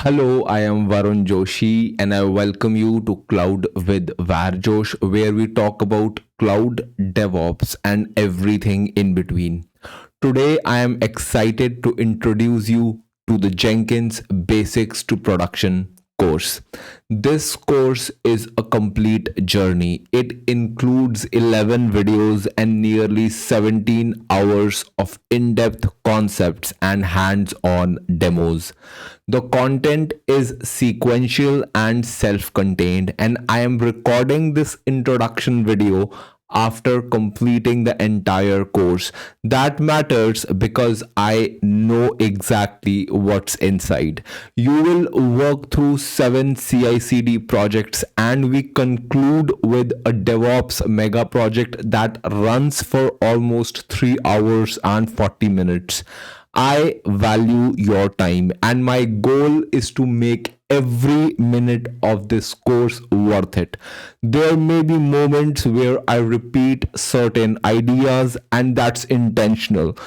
Hello, I am Varun Joshi and I welcome you to Cloud with Varjosh, where we talk about cloud, DevOps, and everything in between. Today, I am excited to introduce you to the Jenkins Basics to Production course. This course is a complete journey. It includes 11 videos and nearly 17 hours of in depth concepts and hands on demos. The content is sequential and self contained, and I am recording this introduction video after completing the entire course. That matters because I know exactly what's inside. You will work through 7 CICD projects and we conclude with a DevOps mega project that runs for almost 3 hours and 40 minutes. I value your time, and my goal is to make every minute of this course worth it. There may be moments where I repeat certain ideas, and that's intentional.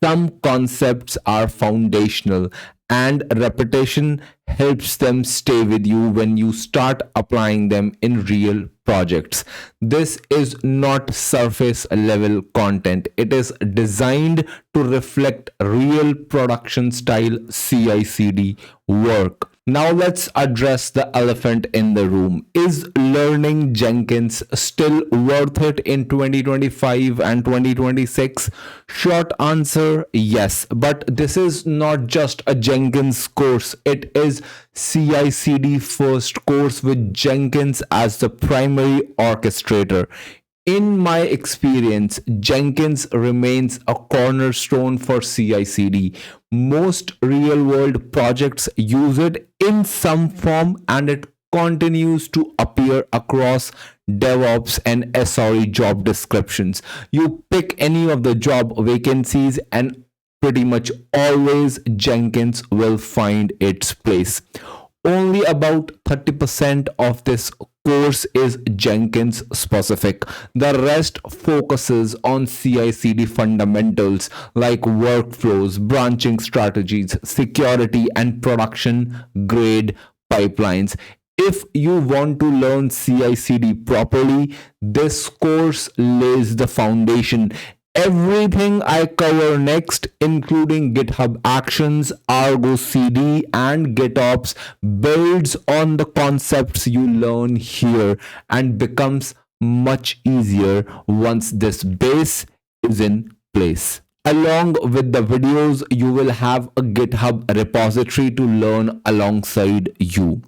Some concepts are foundational, and repetition helps them stay with you when you start applying them in real projects. This is not surface level content, it is designed to reflect real production style CI/CD work. Now let's address the elephant in the room. Is learning Jenkins still worth it in 2025 and 2026? Short answer, yes. But this is not just a Jenkins course. It is CICD first course with Jenkins as the primary orchestrator. In my experience, Jenkins remains a cornerstone for CI/CD. Most real world projects use it in some form and it continues to appear across DevOps and SRE job descriptions. You pick any of the job vacancies and pretty much always Jenkins will find its place. Only about 30% of this course is Jenkins specific. The rest focuses on CI/CD fundamentals like workflows, branching strategies, security, and production grade pipelines. If you want to learn CI/CD properly, this course lays the foundation. Everything I cover next, including GitHub Actions, Argo CD, and GitOps, builds on the concepts you learn here and becomes much easier once this base is in place. Along with the videos, you will have a GitHub repository to learn alongside you.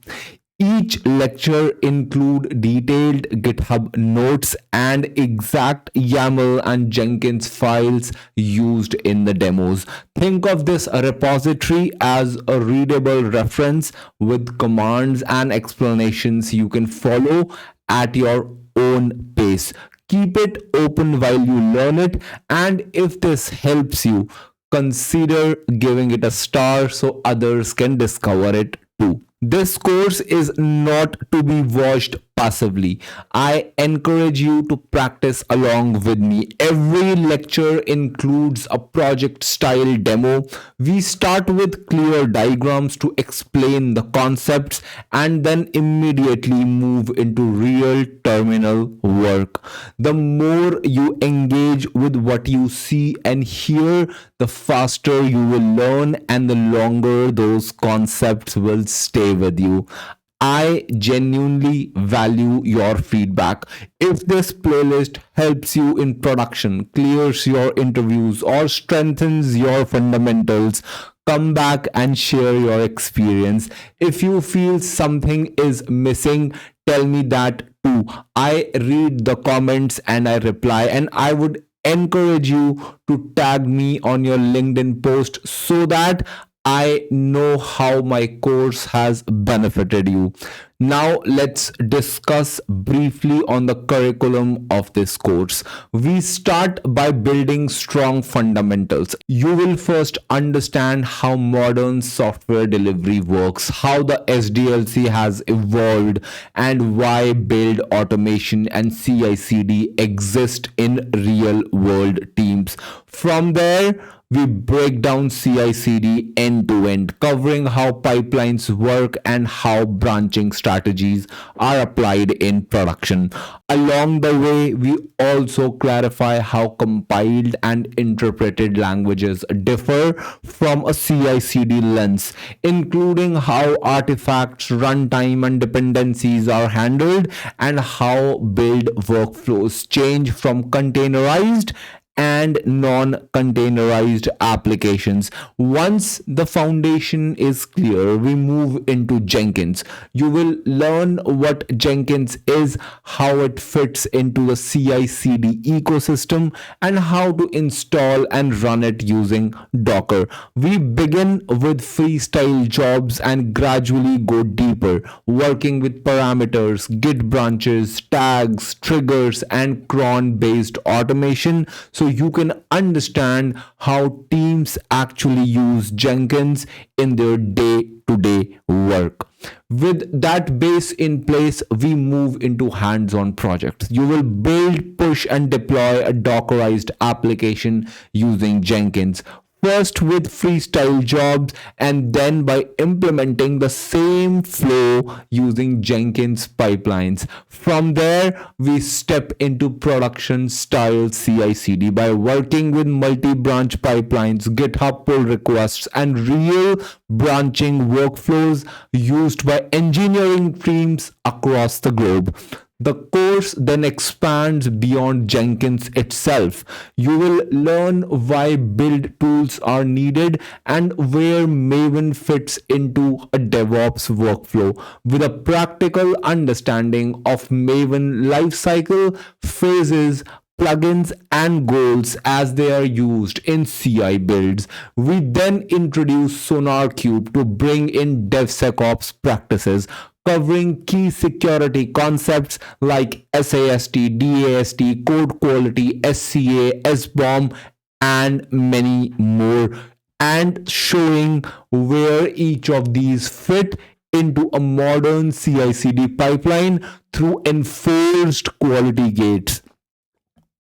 Each lecture include detailed GitHub notes and exact YAML and Jenkins files used in the demos. Think of this repository as a readable reference with commands and explanations you can follow at your own pace. Keep it open while you learn it, and if this helps you, consider giving it a star so others can discover it too. This course is not to be watched passively. I encourage you to practice along with me. Every lecture includes a project style demo. We start with clear diagrams to explain the concepts and then immediately move into real terminal work. The more you engage with what you see and hear, the faster you will learn and the longer those concepts will stay with you. I genuinely value your feedback. If this playlist helps you in production, clears your interviews, or strengthens your fundamentals, come back and share your experience. If you feel something is missing, tell me that too. I read the comments and I reply, and I would encourage you to tag me on your LinkedIn post so that I know how my course has benefited you. Now let's discuss briefly on the curriculum of this course. We start by building strong fundamentals. You will first understand how modern software delivery works, how the SDLC has evolved, and why build automation and CICD exist in real world teams. From there, we break down CI/CD end to end, covering how pipelines work and how branching strategies are applied in production. Along the way, we also clarify how compiled and interpreted languages differ from a CI/CD lens, including how artifacts, runtime, and dependencies are handled, and how build workflows change from containerized and non-containerized applications. Once the foundation is clear, we move into Jenkins. You will learn what Jenkins is, how it fits into the CI/CD ecosystem, and how to install and run it using Docker. We begin with freestyle jobs and gradually go deeper, working with parameters, Git branches, tags, triggers, and cron-based automation, so you can understand how teams actually use Jenkins in their day-to-day work. With that base in place, we move into hands-on projects. You will build, push, and deploy a Dockerized application using Jenkins. First with freestyle jobs, and then by implementing the same flow using Jenkins pipelines. From there, we step into production style CI/CD by working with multi-branch pipelines, GitHub pull requests, and real branching workflows used by engineering teams across the globe. The course then expands beyond Jenkins itself. You will learn why build tools are needed and where Maven fits into a DevOps workflow, with a practical understanding of Maven lifecycle, phases, plugins, and goals as they are used in CI builds. We then introduce SonarQube to bring in DevSecOps practices, covering key security concepts like SAST, DAST, code quality, SCA, SBOM, and many more, and showing where each of these fit into a modern CI/CD pipeline through enforced quality gates.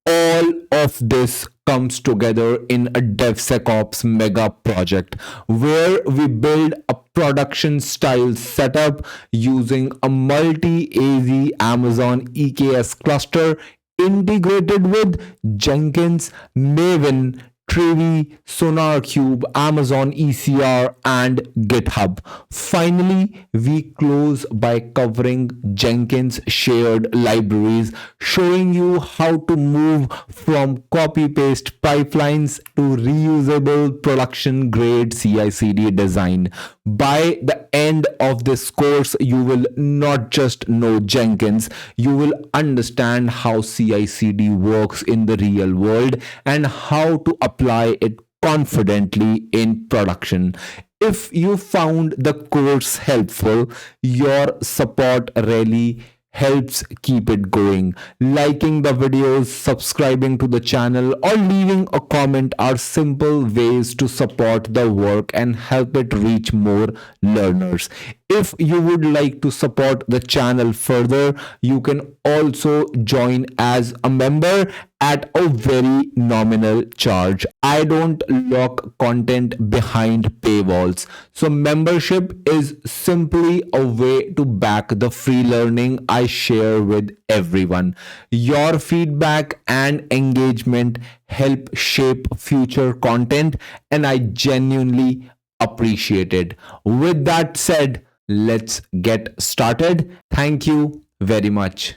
All of this comes together in a DevSecOps mega project where we build a production style setup using a multi AZ Amazon EKS cluster integrated with Jenkins, Maven, Trivy, SonarQube, Amazon ECR, and GitHub. Finally, we close by covering Jenkins shared libraries, showing you how to move from copy-paste pipelines to reusable production-grade CI/CD design. By the end of this course, you will not just know Jenkins, you will understand how CI/CD works in the real world and how to apply it confidently in production. If you found the course helpful, your support really helps keep it going. Liking the videos, subscribing to the channel, or leaving a comment are simple ways to support the work and help it reach more learners. If you would like to support the channel further, you can also join as a member at a very nominal charge. I don't lock content behind paywalls. So membership is simply a way to back the free learning I share with everyone. Your feedback and engagement help shape future content, and I genuinely appreciate it. With that said, let's get started. Thank you very much.